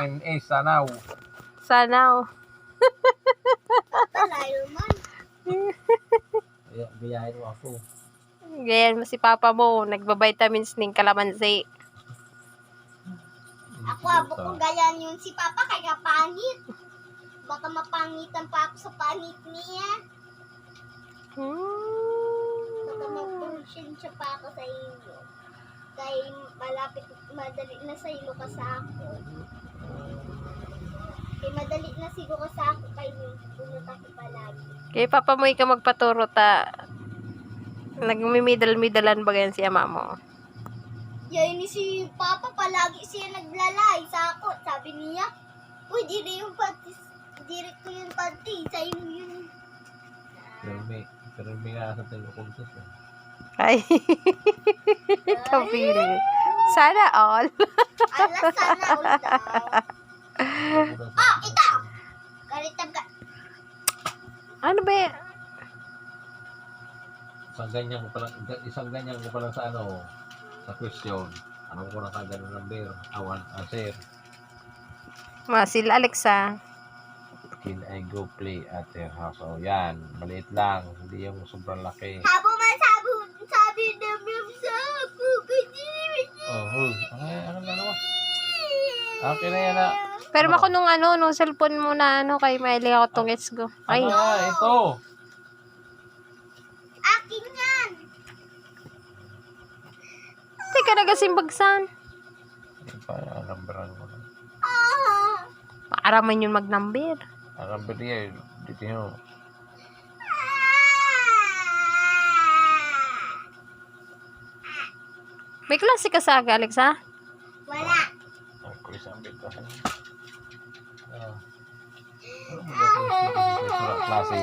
akin sanaw. Sanaw. Talayo man. Biyahin mo ako. Ganyan mo si papa mo. Nagbabitamins ng kalamansi. Ako abo ko gayan yun si Papa kaya pangit. Baka mapangitan pa ako sa pangit niya. Baka maponsensya pa ako sa inyo. Kaya madali na sa ilo ka sa ako. Kaya madali na siguro ka sa ako kaya punot ako palagi. Kaya papa mo ikaw magpaturo ta. Nagmimidal-midalan ba ganyan si ama mo? Yan ni si Papa palagi siya naglalay sa ako. Sabi niya, uy, di yung panty. Direct ko yung panty. Sa'yo yun. Pero may nasa tayo kuntos eh. Ay. Kapili. Sana all. Ala, sana all daw. Oh, ito! Karitab ka. Ano ba yan? Isang ganyan ko pala sa ano, sa question. Anong ko na kagad ng number? Awan, answer. Masil Alexa. Can I go play at their house? O yan, maliit lang. Hindi yung sobrang laki. Sabo man, sabi namin sa ako. Ano na naman? Okay na yan na. Pero ako nung cellphone mo na kay Miley ako tong let's go. Ay. Ano na, ito. Akin yan. Teka na kasing bagsan. Ito pa, numberan ko na. Maaraman yun mag-number. Ang number niya, dito yun. May klase ka sa Alexa? Wala. Ako isang bito. Ano ba klase?